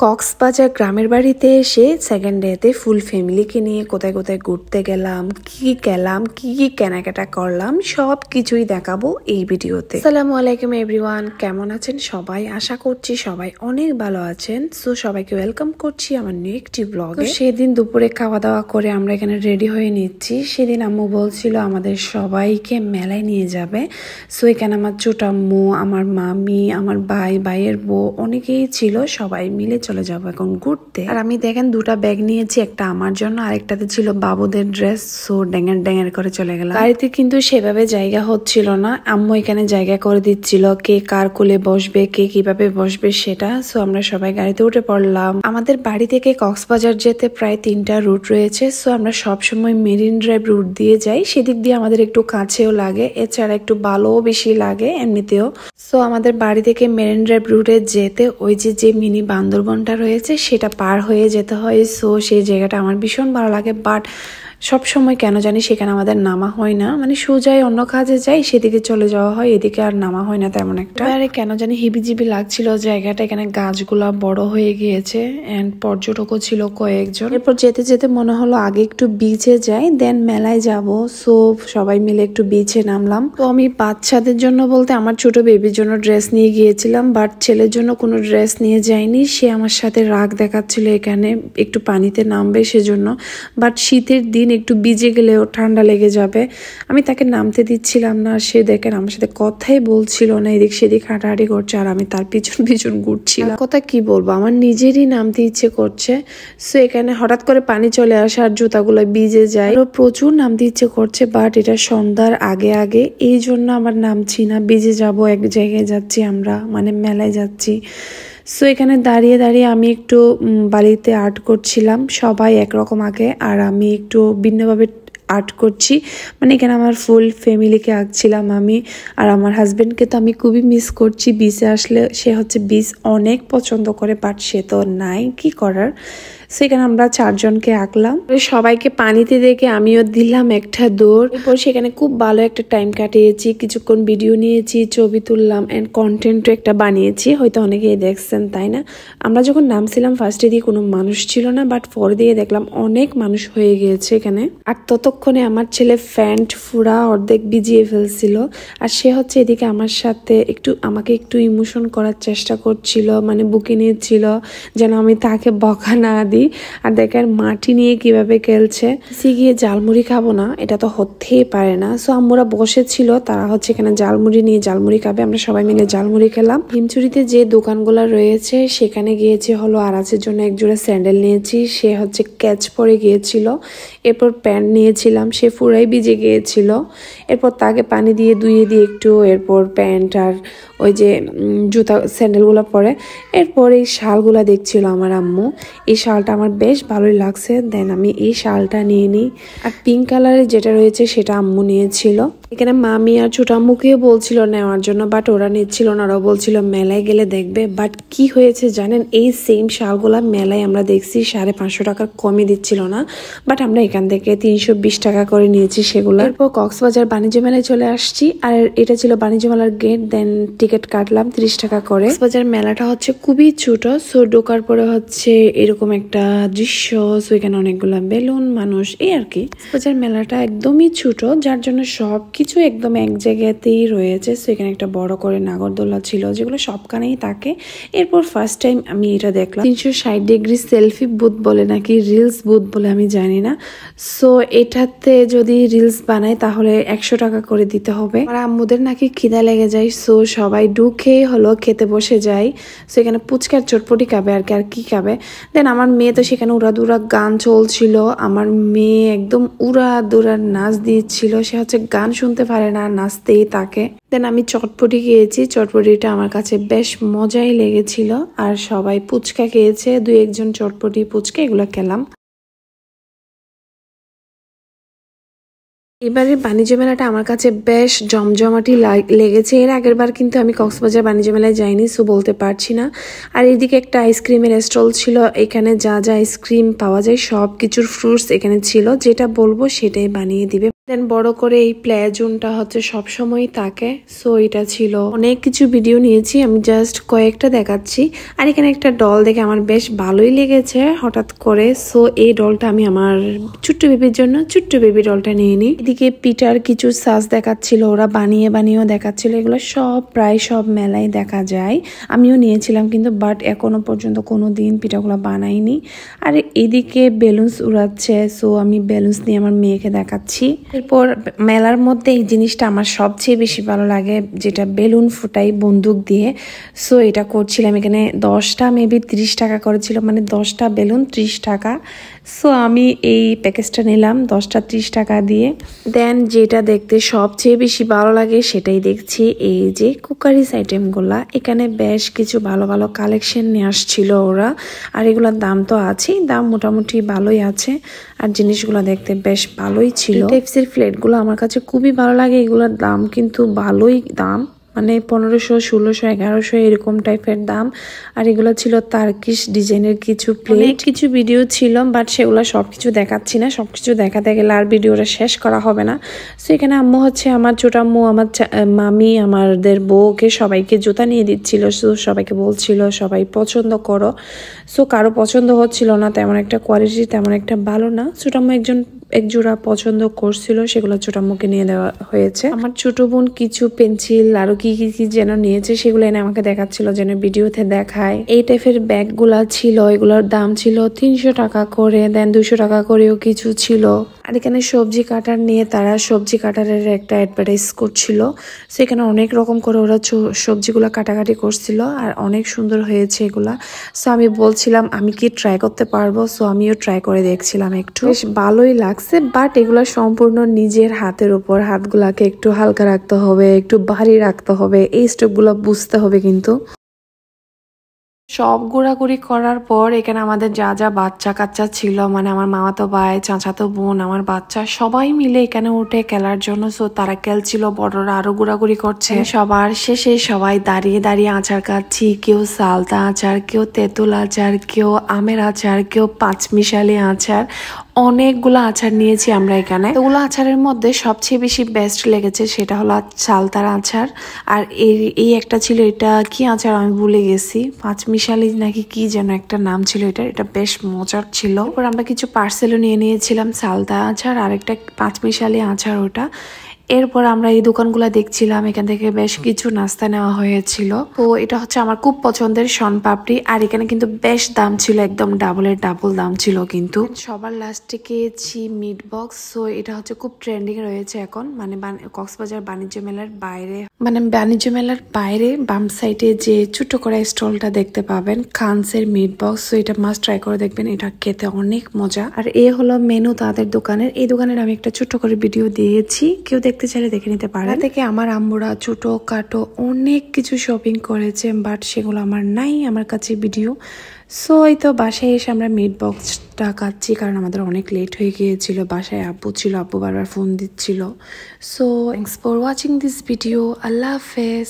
কক্সবাজার গ্রামের বাড়িতে এসে সেকেন্ড ডেতে ফুল ফ্যামিলিকে নিয়ে কোথায় কোথায় ঘুরতে গেলাম, কি গেলাম, কি কেনাকাটা করলাম, সব কিছুই দেখাবো এই ভিডিওতে। আসসালামু আলাইকুম এভরিওয়ান, কেমন আছেন সবাই? আশা করছি সবাই অনেক ভালো আছেন। সো সবাইকে ওয়েলকাম করছি আমার নিউ একটি ব্লগে। সেদিন দুপুরে খাওয়া দাওয়া করে আমরা এখানে রেডি হয়ে নিচ্ছি। সেদিন আম্মু বলছিল আমাদের সবাইকে মেলায় নিয়ে যাবে। সো এখানে আমার ছোট আম্মু, আমার মামি, আমার ভাইয়ের বউ অনেকেই ছিল, সবাই মিলে চলে যাবো এখন ঘুরতে। আর আমি দেখেন দুটা ব্যাগ নিয়েছি, একটা আমার জন্য আর একটাতে ছিল বাবুদের ড্রেস। সো ড্যাঙের করে চলে গেলাম। গাড়িতে কিন্তু সেভাবে জায়গা হচ্ছিল না, আম্মু এখানে জায়গা করে দিচ্ছিল কে কার কোলে বসবে, কে কিভাবে বসবে সেটা। সো আমরা সবাই গাড়িতে উঠে পড়লাম। আমাদের বাড়ি থেকে কক্সবাজার যেতে প্রায় 3টা রুট রয়েছে। সো আমরা সবসময় মেরিন ড্রাইভ রুট দিয়ে যাই, সেদিক দিয়ে আমাদের একটু কাছেও লাগে, এছাড়া একটু ভালোও বেশি লাগে এমনিতেও। সো আমাদের বাড়ি থেকে মেরিন ড্রাইভ রুটে যেতে ওই যে মিনি বান্দরবনটা রয়েছে সেটা পার হয়ে যেতে হয়। সো সেই জায়গাটা আমার ভীষণ ভালো লাগে, বাট সব সময় কেন জানি সেখানে আমাদের নামা হয় না, মানে সোজাই অন্য কাজে যাই সেদিকে চলে যাওয়া হয়, এদিকে আর নামা হয় না তেমন একটা। আরে কেন জানি হিবিজিবি লাগছিল জায়গাটা, এখানে গাছগুলা বড় হয়ে গিয়েছে এন্ড পর্যটকও ছিল কয়েকজন। এরপর যেতে যেতে মনে হলো আগে একটু বিচে যাই, দেন মেলায় যাব। সো সবাই মিলে একটু বিচে নামলাম। তো আমি বাচ্চাদের জন্য বলতে আমার ছোট বেবির জন্য ড্রেস নিয়ে গিয়েছিলাম, বাট ছেলের জন্য কোনো ড্রেস নিয়ে যাইনি। সে আমার সাথে রাগ দেখাচ্ছিল এখানে একটু পানিতে নামবে সেজন্য, বাট শীতের দিন একটু ভিজে গেলেও ঠান্ডা লেগে যাবে। আমি তাকে নামতে দিচ্ছিলাম না, সে দেখেন আমার সাথে কথাই বলছিল না, এদিক সেদিক হাঁটাহাঁটি করছে আর আমি তার পিছন পিছন ঘুরছিলাম। কথা কি বলবো, আমার নিজেরই নামতে ইচ্ছে করছে। সো এখানে হঠাৎ করে পানি চলে আসে আর জুতাগুলো ভিজে যায়, আরো প্রচুর নামতে ইচ্ছে করছে, বাট এটা সন্ধ্যার আগে আগে, এই জন্য আমার নামছি না। ভিজে যাব, এক জায়গায় যাচ্ছি আমরা, মানে মেলায় যাচ্ছি। সো এখানে দাঁড়িয়ে দাঁড়িয়ে আমি একটু বাড়িতে আর্ট করছিলাম, সবাই একরকম আঁকে আর আমি একটু ভিন্নভাবে আর্ট করছি। মানে এখানে আমার ফুল ফ্যামিলিকে আঁকছিলাম আমি, আর আমার হাজবেন্ডকে তো আমি খুবই মিস করছি। বিচে আসলে সে হচ্ছে বিচ অনেক পছন্দ করে, বাট সে তো নাই, কি করার। সেখানে আমরা 4 জনকে আঁকলাম, সবাইকে পানিতে দেখে আমিও দিলাম একটা দৌড়। এরপর সেখানে খুব ভালো একটা টাইম কাটিয়েছি, কিছুক্ষণ ভিডিও নিয়েছি, ছবি তুললাম এন্ড কন্টেন্টও একটা বানিয়েছি, হয়তো অনেকেই দেখছেন তাই না। আমরা যখন নামছিলাম ফার্স্টে দিয়ে কোনো মানুষ ছিল না, বাট পরে দিয়ে দেখলাম অনেক মানুষ হয়ে গিয়েছে এখানে। আর ততক্ষণে আমার ছেলে প্যান্ট ফুরা অর্ধেক ভিজিয়ে ফেলছিল, আর সে হচ্ছে এদিকে আমার সাথে আমাকে একটু ইমোশন করার চেষ্টা করছিল, মানে বুকে নিয়েছিল যেন আমি তাকে বকা না দিই। আর দেখেন মাটি নিয়ে কিভাবে খেলছে। গিয়ে জালমুড়ি খাবো না, এটা তো হতেই পারে না। সো আম্মুরা বসেছিল, তারা হচ্ছে এখানে জালমুড়ি নিয়ে জালমুড়ি খাবে, আমরা সবাই মিলে জালমুড়ি খেলাম। হিমচুরিতে যে দোকানগুলো রয়েছে সেখানে গিয়েছি হলো আরাজের জন্য এক জোড়া স্যান্ডেল নিয়েছি, সে হচ্ছে ক্যাচ পরে গিয়েছিল। এরপর প্যান্ট নিয়েছিলাম, সে পুরাই ভিজে গিয়েছিল। এরপর তাকে পানি দিয়ে ধুয়ে দিয়ে একটু, এরপর প্যান্ট আর ওই যে জুতা স্যান্ডেলগুলো পরে। এরপর এই শালগুলা দেখছিল আমার আম্মু, এই শালটা আমার বেশ ভালোই লাগছে, দেন আমি এই শালটা নিয়ে নিই। আর পিঙ্ক কালারের যেটা রয়েছে সেটা আম্মু নিয়েছিল। এখানে মামি আর ছোট আম্মুকেও বলছিল নেওয়ার জন্য, বাট ওরা নিচ্ছিল না, ওরা বলছিল মেলায় গেলে দেখবে। বাট কি হয়েছে জানেন, এই সেম শালগুলা মেলায় আমরা দেখছি 550 টাকার কমে দিচ্ছিল না, বাট আমরা এখান থেকে 320 টাকা করে নিয়েছি সেগুলো। এরপর কক্সবাজার বাণিজ্য মেলায় চলে আসছি, আর এটা ছিল বাণিজ্য মেলার গেট, দেন টিকিট কাটলাম 30 টাকা করে। কক্সবাজার মেলাটা হচ্ছে খুবই ছোট, সো ঢোকার পরে হচ্ছে এরকম একটা দৃশ্য। সো এখানে অনেকগুলা বেলুন, মানুষ, এই আর কি। কক্সবাজার মেলাটা একদমই ছোট, যার জন্য সবকিছু একদম এক জায়গাতেই রয়েছে। সো এখানে একটা বড় করে নাগরদোলা ছিল, যেগুলো সবখানেই থাকে। এরপর ফার্স্ট টাইম আমি এটা দেখলাম 360 ডিগ্রি সেলফি বুথ বলে নাকি রিলস বুথ বলে, আমি জানি না। সো এটাতে যদি রিলস বানাই তাহলে 100 টাকা করে দিতে হবে। আর আম্মুদের নাকি খিদা লেগে যায়, সো সবাই ঢুকে হলো খেতে বসে যায়। সো এখানে পুচকার চটপটি খাবে আর কি খাবে। দেন আমার মেয়ে তো সেখানে উড়াদুরা গান চলছিল, আমার মেয়ে একদম উড়াদুরা নাচ দিচ্ছিল, সে হচ্ছে গান শুনতে পারে না, নাচতেই তাকে। দেন আমি চটপটি খেয়েছি, চটপটিটা আমার কাছে বেশ মজাই লেগেছিল। আর সবাই পুচকা খেয়েছে, 2-1 জন চটপটি পুচকা এগুলো খেলাম। এবারে বাণিজ্য মেলাটা আমার কাছে বেশ জমজমাটি লেগেছে। এর আগের বার কিন্তু আমি কক্সবাজার বাণিজ্য মেলায় যাইনি, সো বলতে পারছি না। আর এদিকে একটা আইসক্রিমের স্টল ছিল, এখানে যা যা আইসক্রিম পাওয়া যায় সব কিছুর ফ্রুটস এখানে ছিল, যেটা বলবো সেটাই বানিয়ে দিবে। দেন বড় করে এই প্লে জোনটা হচ্ছে সবসময়ই থাকে, সো এটা ছিল। অনেক কিছু ভিডিও নিয়েছি, আমি জাস্ট কয়েকটা দেখাচ্ছি। আর এখানে একটা ডল দেখে আমার বেশ ভালোই লেগেছে হঠাৎ করে, সো এই ডলটা আমি আমার ছোট্ট বেবির জন্য ছোট্ট বেবি ডলটা নিয়ে নিই। এদিকে পিঠার কিছু সাজ দেখাচ্ছিল, ওরা বানিয়েও দেখাচ্ছিল। এগুলো সব প্রায় সব মেলায় দেখা যায়, আমিও নিয়েছিলাম কিন্তু বাট এখনো পর্যন্ত কোনো দিন পিঠাগুলো বানাইনি। আর এদিকে বেলুনস উড়াচ্ছে, সো আমি বেলুনস নিয়ে আমার মেয়েকে দেখাচ্ছি। এরপর মেলার মধ্যে এই জিনিসটা আমার সবচেয়ে বেশি ভালো লাগে, যেটা বেলুন ফুটাই বন্দুক দিয়ে। সো এটা করছিলাম, এখানে 10টা মেবি 30 টাকা করেছিল, মানে 10টা বেলুন 30 টাকা। সো আমি এই প্যাকেজটা নিলাম 10টা 30 টাকা দিয়ে। দেন যেটা দেখতে সবচেয়ে বেশি ভালো লাগে সেটাই দেখছি, এই যে কুকারিস আইটেমগুলা। এখানে বেশ কিছু ভালো ভালো কালেকশন নিয়ে আসছিল ওরা, আর এগুলোর দাম তো আছেই, দাম মোটামুটি ভালোই আছে। আর জিনিসগুলো দেখতে বেশ ভালোই ছিল। টেপসির প্লেটগুলো আমার কাছে খুবই ভালো লাগে, এগুলোর দাম কিন্তু ভালোই দাম, মানে 1500, 1600, 1100 এরকম টাইপের দাম। আর এগুলো ছিল টার্কিশ ডিজাইনের কিছু প্লেট, কিছু ভিডিও ছিল, বাট সেগুলো সবকিছু দেখাচ্ছি না, সবকিছু দেখাতে গেলে আর ভিডিওটা শেষ করা হবে না। সো এখানে আম্মু হচ্ছে আমার ছোট আম্মু, আমার মামি, আমাদের বউকে সবাইকে জুতা নিয়ে দিচ্ছিল। সো সবাইকে বলছিল সবাই পছন্দ করো। সো কারো পছন্দ হচ্ছিল না, তেমন একটা কোয়ালিটি তেমন একটা ভালো না। ছোট আম্মু এক জোড়া পছন্দ করছিল, সেগুলো ছোট আম্মুকে নিয়ে দেওয়া হয়েছে। আমার ছোট বোন কিছু পেন্সিল আরো কি যেন নিয়েছে, সেগুলো এনে আমাকে দেখাচ্ছিল যেন ভিডিওতে দেখায়। এই টাইপের ব্যাগগুলা ছিল, এগুলোর দাম ছিল 300 টাকা করে, দেন 200 টাকা করেও কিছু ছিল। আর এখানে সবজি কাটার নিয়ে তারা সবজি কাটারের একটা অ্যাডভার্টাইজ করছিল, সেখানে অনেক রকম করে ওরা সবজিগুলো কাটাকাটি করছিল, আর অনেক সুন্দর হয়েছে এগুলা। সো আমি বলছিলাম আমি কি ট্রাই করতে পারবো, সো আমিও ট্রাই করে দেখছিলাম, একটু বেশ ভালোই লাগছে। বাট এগুলো সম্পূর্ণ নিজের হাতের উপর, হাতগুলাকে একটু হালকা রাখতে হবে, একটু ভারী রাখতে হবে, এই স্টেপগুলো বুঝতে হবে। কিন্তু সব ঘোরাঘুরি করার পর এখানে আমাদের যা যা বাচ্চা কাচ্চা ছিল, মানে আমার মামাতো ভাই, চাচাতো বোন, আমার বাচ্চা সবাই মিলে এখানে উঠে খেলার জন্য। সো তারা খেলছিল, বড়রা আরো ঘোরাঘুরি করছে। সবার শেষে সবাই দাঁড়িয়ে দাঁড়িয়ে আচার খাচ্ছি, কেউ সালতা আচার, কেউ তেঁতুল আচার, কেউ আমের আচার, কেউ পাঁচমিশালি আচার। অনেকগুলো আচার নিয়েছি আমরা এখানে। ওগুলো আচারের মধ্যে সবচেয়ে বেশি বেস্ট লেগেছে সেটা হলো চালতার আচার। আর এই একটা ছিল, এটা কি আচার আমি ভুলে গেছি, পাঁচমিশালি নাকি কি যেন একটা নাম ছিল, এটা বেশ মজার ছিল। তারপর আমরা কিছু পার্সেলও নিয়ে নিয়েছিলাম, চালতা আচার আর একটা পাঁচমিশালি আচার ওটা। এরপর আমরা এই দোকানগুলো দেখছিলাম, এখান থেকে বেশ কিছু নাস্তা নেওয়া হয়েছিল। তো এটা হচ্ছে আমার খুব পছন্দের শনপাপড়ি, আর এখানে কিন্তু বেশ দাম ছিল, একদম ডাবলের ডাবল দাম ছিল। কিন্তু সবার লাস্টে খেয়েছি মিট বক্স। সো এটা হচ্ছে খুব ট্রেন্ডিং রয়েছে এখন, মানে কক্সবাজার বাণিজ্য মেলার বাইরে, মানে বাণিজ্য মেলার বাইরে বাম সাইডে যে ছোট করে স্টলটা দেখতে পাবেন, খানসের মিট বক্স। সো এটা মাস্ট ট্রাই করে দেখবেন, এটা খেতে অনেক মজা। আর এ হলো মেনু তাদের দোকানের। এই দোকানের আমি একটা ছোট করে ভিডিও দিয়েছি, কেউ দেখতে চাইলে দেখে নিতে পারে। থেকে আমার আম্মুরা ছোটো খাটো অনেক কিছু শপিং করেছে, বাট সেগুলো আমার নাই আমার কাছে ভিডিও। সো এই তো বাসায় এসে আমরা মিট বক্সটা খাচ্ছি, কারণ আমাদের অনেক লেট হয়ে গিয়েছিল। বাসায় আব্বু ছিল, আব্বু বারবার ফোন দিচ্ছিল। So thanks for watching this video. আল্লাহ হাফেজ।